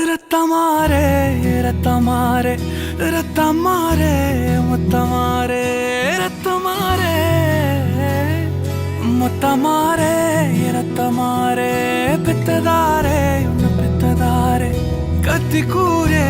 ரத்தமாரே ரத்தமாரே ரத்தமாரே முத்தமாரே ரத்தமாரே முத்தமாரே ரத்தமாரே பெத்ததாரே உன்னை பெத்ததாரே கத்தி கூரே